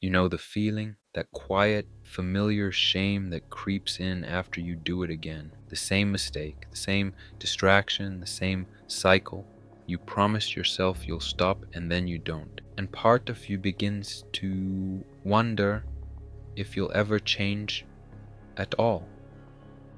You know the feeling, that quiet, familiar shame that creeps in after you do it again. The same mistake, the same distraction, the same cycle. You promise yourself you'll stop and then you don't. And part of you begins to wonder if you'll ever change at all.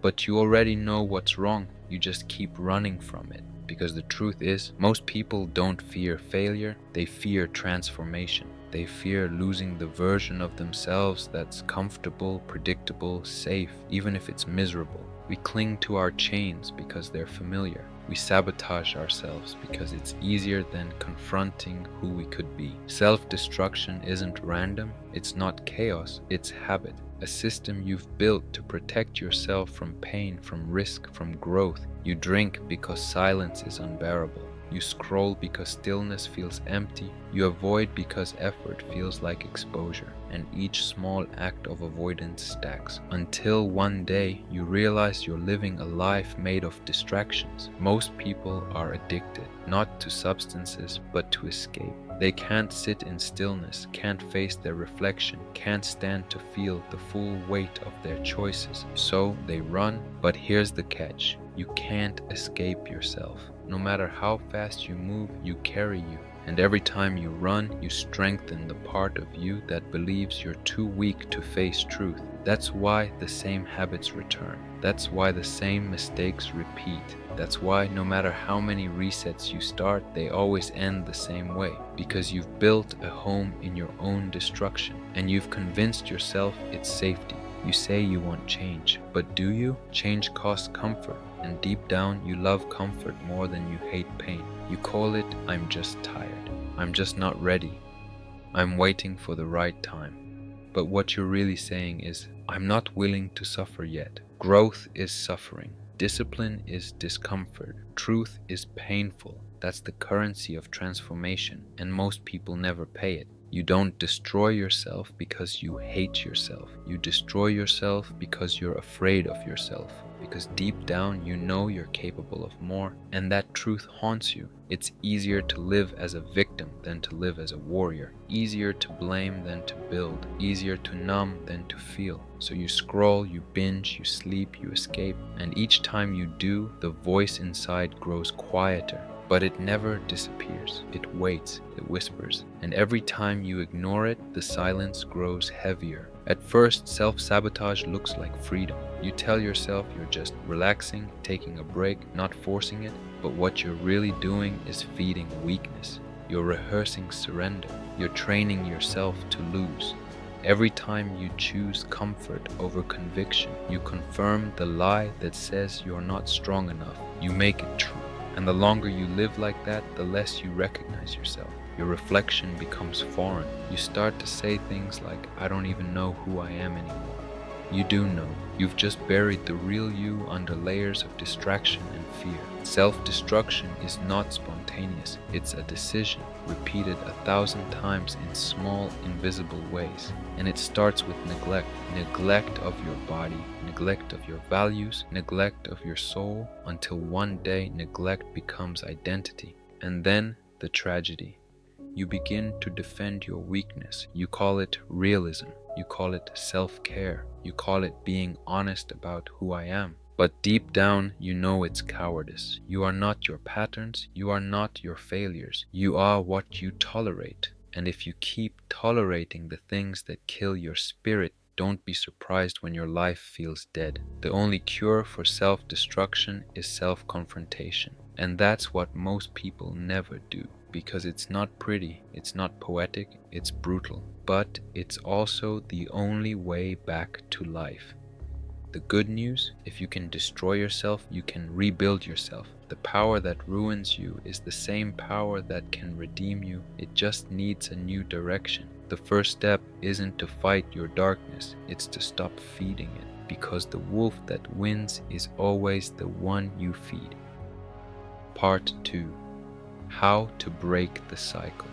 But you already know what's wrong, you just keep running from it. Because the truth is, most people don't fear failure, they fear transformation. They fear losing the version of themselves that's comfortable, predictable, safe, even if it's miserable. We cling to our chains because they're familiar. We sabotage ourselves because it's easier than confronting who we could be. Self-destruction isn't random, it's not chaos, it's habit. A system you've built to protect yourself from pain, from risk, from growth. You drink because silence is unbearable. You scroll because stillness feels empty. You avoid because effort feels like exposure. And each small act of avoidance stacks. Until one day you realize you're living a life made of distractions. Most people are addicted, not to substances, but to escape. They can't sit in stillness, can't face their reflection, can't stand to feel the full weight of their choices. So they run, but here's the catch. You can't escape yourself. No matter how fast you move, you carry you. And every time you run, you strengthen the part of you that believes you're too weak to face truth. That's why the same habits return. That's why the same mistakes repeat. That's why no matter how many resets you start, they always end the same way. Because you've built a home in your own destruction, and you've convinced yourself it's safety. You say you want change, but do you? Change costs comfort, and deep down you love comfort more than you hate pain. You call it, I'm just tired. I'm just not ready. I'm waiting for the right time. But what you're really saying is, I'm not willing to suffer yet. Growth is suffering. Discipline is discomfort. Truth is painful. That's the currency of transformation, and most people never pay it. You don't destroy yourself because you hate yourself. You destroy yourself because you're afraid of yourself. Because deep down you know you're capable of more, and that truth haunts you. It's easier to live as a victim than to live as a warrior. Easier to blame than to build. Easier to numb than to feel. So you scroll, you binge, you sleep, you escape, and each time you do, the voice inside grows quieter. But it never disappears. It waits, it whispers, and every time you ignore it, the silence grows heavier. At first, self-sabotage looks like freedom. You tell yourself you're just relaxing, taking a break, not forcing it, but what you're really doing is feeding weakness. You're rehearsing surrender. You're training yourself to lose. Every time you choose comfort over conviction, you confirm the lie that says you're not strong enough. You make it true. And the longer you live like that, the less you recognize yourself. Your reflection becomes foreign. You start to say things like, I don't even know who I am anymore. You do know. You've just buried the real you under layers of distraction and fear. Self-destruction is not spontaneous. It's a decision, repeated 1,000 times in small, invisible ways. And it starts with neglect. Neglect of your body, neglect of your values, neglect of your soul, until one day neglect becomes identity. And then the tragedy. You begin to defend your weakness. You call it realism. You call it self-care. You call it being honest about who I am. But deep down, you know it's cowardice. You are not your patterns. You are not your failures. You are what you tolerate. And if you keep tolerating the things that kill your spirit, don't be surprised when your life feels dead. The only cure for self-destruction is self-confrontation. And that's what most people never do. Because it's not pretty, it's not poetic, it's brutal. But it's also the only way back to life. The good news, if you can destroy yourself, you can rebuild yourself. The power that ruins you is the same power that can redeem you. It just needs a new direction. The first step isn't to fight your darkness, it's to stop feeding it. Because the wolf that wins is always the one you feed. Part 2. How to break the cycle.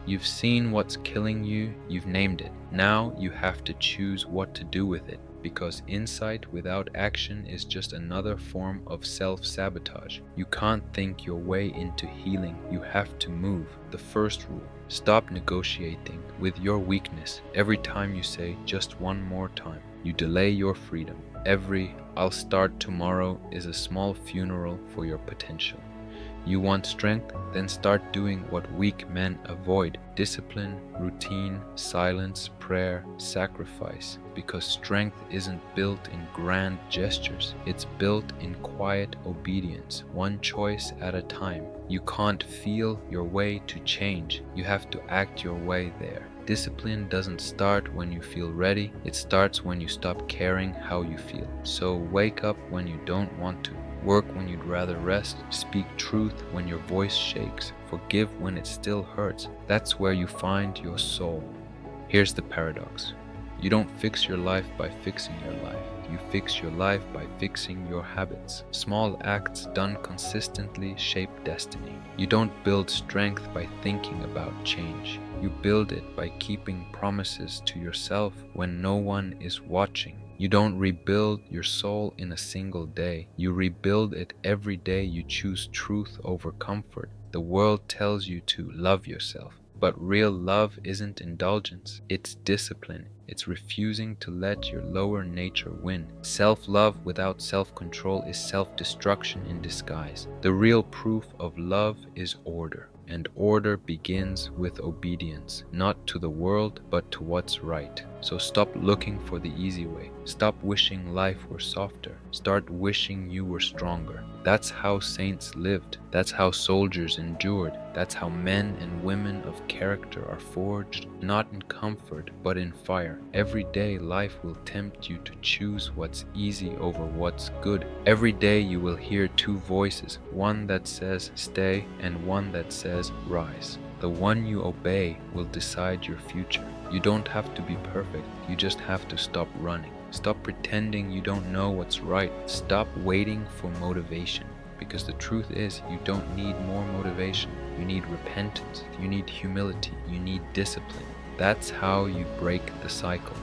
You've seen what's killing you, you've named it. Now you have to choose what to do with it, because insight without action is just another form of self-sabotage. You can't think your way into healing, you have to move. The first rule, Stop negotiating with your weakness every time you say just one more time. You delay your freedom. Every "I'll start tomorrow" is a small funeral for your potential. You want strength? Then start doing what weak men avoid: discipline, routine, silence, prayer, sacrifice. Because strength isn't built in grand gestures, it's built in quiet obedience, one choice at a time. You can't feel your way to change, you have to act your way there. Discipline doesn't start when you feel ready, it starts when you stop caring how you feel. So wake up when you don't want to. Work when you'd rather rest, speak truth when your voice shakes, forgive when it still hurts. That's where you find your soul. Here's the paradox. You don't fix your life by fixing your life. You fix your life by fixing your habits. Small acts done consistently shape destiny. You don't build strength by thinking about change. You build it by keeping promises to yourself when no one is watching. You don't rebuild your soul in a single day. You rebuild it every day you choose truth over comfort. The world tells you to love yourself, but real love isn't indulgence, it's discipline. It's refusing to let your lower nature win. Self-love without self-control is self-destruction in disguise. The real proof of love is order. And order begins with obedience, not to the world, but to what's right. So stop looking for the easy way. Stop wishing life were softer. Start wishing you were stronger. That's how saints lived. That's how soldiers endured. That's how men and women of character are forged, not in comfort, but in fire. Every day life will tempt you to choose what's easy over what's good. Every day you will hear two voices, one that says stay and one that says rise. The one you obey will decide your future. You don't have to be perfect, you just have to stop running. Stop pretending you don't know what's right. Stop waiting for motivation. Because the truth is, you don't need more motivation. You need repentance, you need humility, you need discipline. That's how you break the cycle.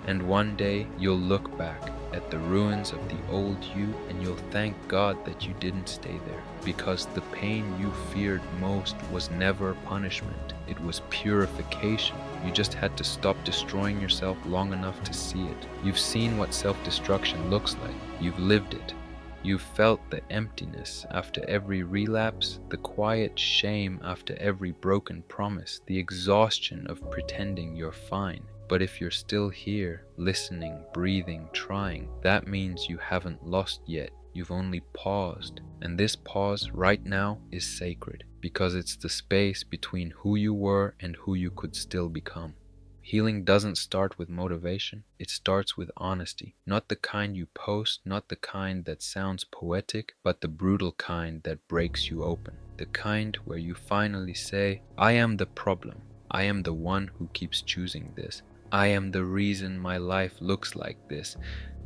And one day you'll look back at the ruins of the old you and you'll thank God that you didn't stay there. Because the pain you feared most was never punishment, it was purification. You just had to stop destroying yourself long enough to see it. You've seen what self-destruction looks like, you've lived it. You've felt the emptiness after every relapse, the quiet shame after every broken promise, the exhaustion of pretending you're fine. But if you're still here, listening, breathing, trying, that means you haven't lost yet. You've only paused. And this pause right now is sacred, because it's the space between who you were and who you could still become. Healing doesn't start with motivation, it starts with honesty. Not the kind you post, not the kind that sounds poetic, but the brutal kind that breaks you open. The kind where you finally say, I am the problem. I am the one who keeps choosing this. I am the reason my life looks like this.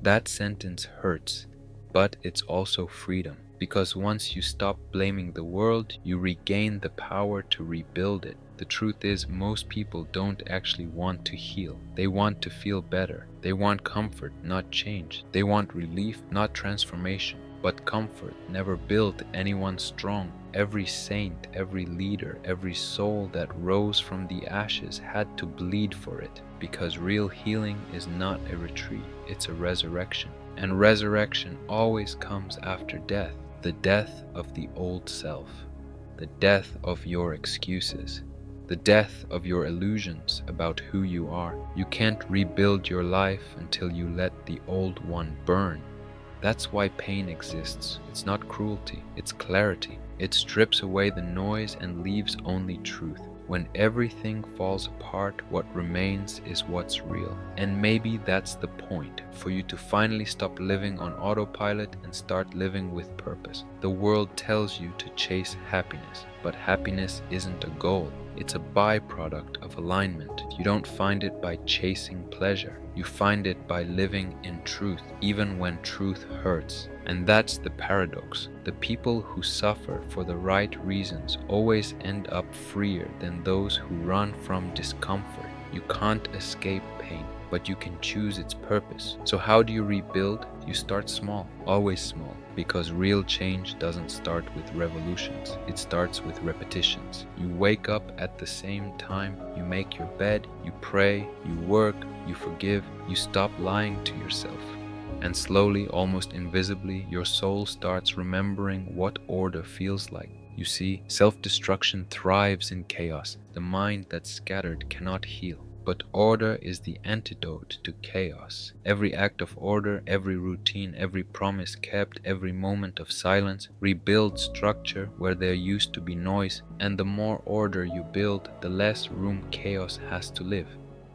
That sentence hurts, but it's also freedom. Because once you stop blaming the world, you regain the power to rebuild it. The truth is, most people don't actually want to heal. They want to feel better. They want comfort, not change. They want relief, not transformation. But comfort never built anyone strong. Every saint, every leader, every soul that rose from the ashes had to bleed for it. Because real healing is not a retreat, it's a resurrection. And resurrection always comes after death. The death of the old self. The death of your excuses. The death of your illusions about who you are. You can't rebuild your life until you let the old one burn. That's why pain exists. It's not cruelty, it's clarity. It strips away the noise and leaves only truth. When everything falls apart, what remains is what's real. And maybe that's the point, for you to finally stop living on autopilot and start living with purpose. The world tells you to chase happiness, but happiness isn't a goal. It's a byproduct of alignment. You don't find it by chasing pleasure. You find it by living in truth, even when truth hurts. And that's the paradox. The people who suffer for the right reasons always end up freer than those who run from discomfort. You can't escape pain, but you can choose its purpose. So how do you rebuild? You start small, always small, because real change doesn't start with revolutions. It starts with repetitions. You wake up at the same time, you make your bed, you pray, you work, you forgive, you stop lying to yourself. And slowly, almost invisibly, your soul starts remembering what order feels like. You see, self-destruction thrives in chaos. The mind that's scattered cannot heal. But order is the antidote to chaos. Every act of order, every routine, every promise kept, every moment of silence rebuilds structure where there used to be noise. And the more order you build, the less room chaos has to live.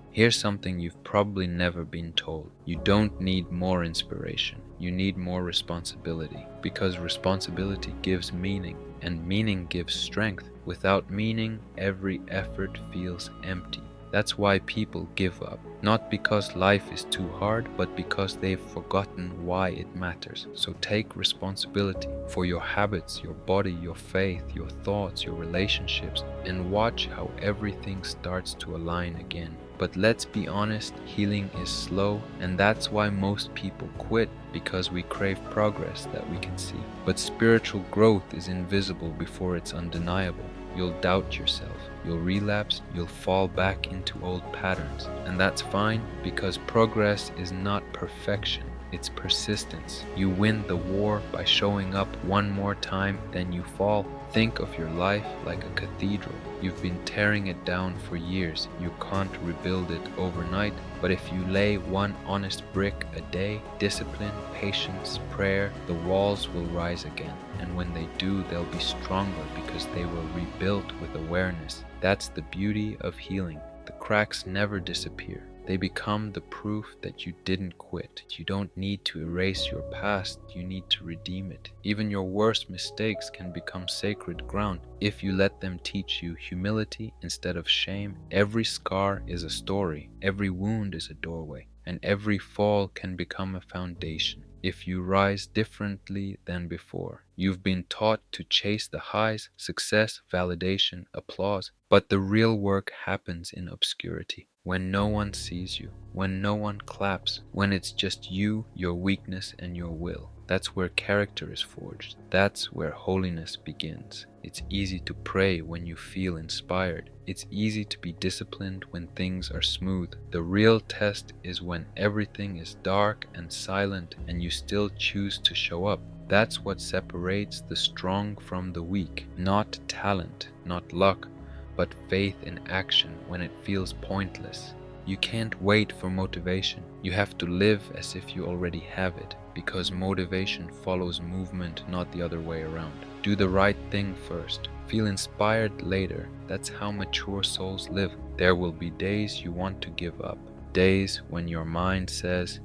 Here's something you've probably never been told. You don't need more inspiration. You need more responsibility. Because responsibility gives meaning, and meaning gives strength. Without meaning, every effort feels empty. That's why people give up. Not because life is too hard, but because they've forgotten why it matters. So take responsibility for your habits, your body, your faith, your thoughts, your relationships, and watch how everything starts to align again. But let's be honest, healing is slow, and that's why most people quit, because we crave progress that we can see. But spiritual growth is invisible before it's undeniable. You'll doubt yourself, you'll relapse, you'll fall back into old patterns. And that's fine, because progress is not perfection, it's persistence. You win the war by showing up one more time, then you fall. Think of your life like a cathedral. You've been tearing it down for years. You can't rebuild it overnight, but if you lay one honest brick a day, discipline, patience, prayer, the walls will rise again. And when they do, they'll be stronger because they were rebuilt with awareness. That's the beauty of healing. The cracks never disappear. They become the proof that you didn't quit. You don't need to erase your past, you need to redeem it. Even your worst mistakes can become sacred ground if you let them teach you humility instead of shame. Every scar is a story, every wound is a doorway, and every fall can become a foundation. If you rise differently than before, you've been taught to chase the highs, success, validation, applause, but the real work happens in obscurity. When no one sees you, when no one claps, when it's just you, your weakness, and your will. That's where character is forged. That's where holiness begins. It's easy to pray when you feel inspired. It's easy to be disciplined when things are smooth. The real test is when everything is dark and silent and you still choose to show up. That's what separates the strong from the weak. Not talent, not luck, but faith in action when it feels pointless. You can't wait for motivation. You have to live as if you already have it, because motivation follows movement, not the other way around. Do the right thing first. Feel inspired later. That's how mature souls live. There will be days you want to give up. Days when your mind says,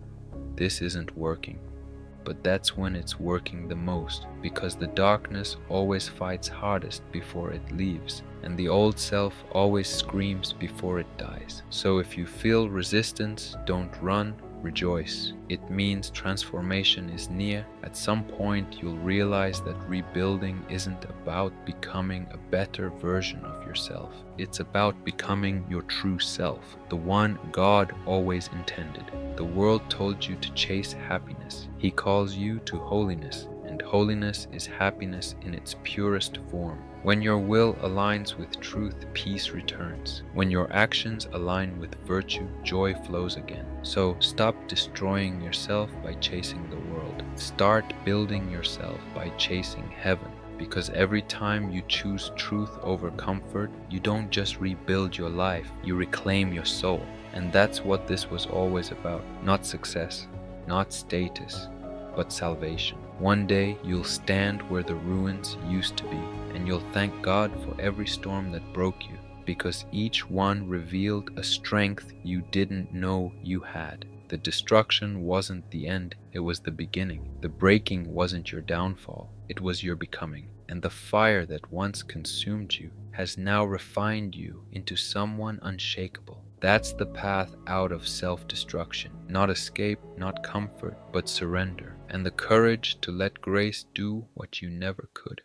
this isn't working. But that's when it's working the most, because the darkness always fights hardest before it leaves, and the old self always screams before it dies. So if you feel resistance, don't run, rejoice. It means transformation is near. At some point you'll realize that rebuilding isn't about becoming a better version of yourself. It's about becoming your true self, the one God always intended. The world told you to chase happiness. He calls you to holiness, and holiness is happiness in its purest form. When your will aligns with truth, peace returns. When your actions align with virtue, joy flows again. So stop destroying yourself by chasing the world. Start building yourself by chasing heaven. Because every time you choose truth over comfort, you don't just rebuild your life, you reclaim your soul. And that's what this was always about. Not success, not status, but salvation. One day you'll stand where the ruins used to be, and you'll thank God for every storm that broke you, because each one revealed a strength you didn't know you had. The destruction wasn't the end, it was the beginning. The breaking wasn't your downfall, it was your becoming. And the fire that once consumed you has now refined you into someone unshakable. That's the path out of self-destruction. Not escape, not comfort, but surrender. And the courage to let grace do what you never could.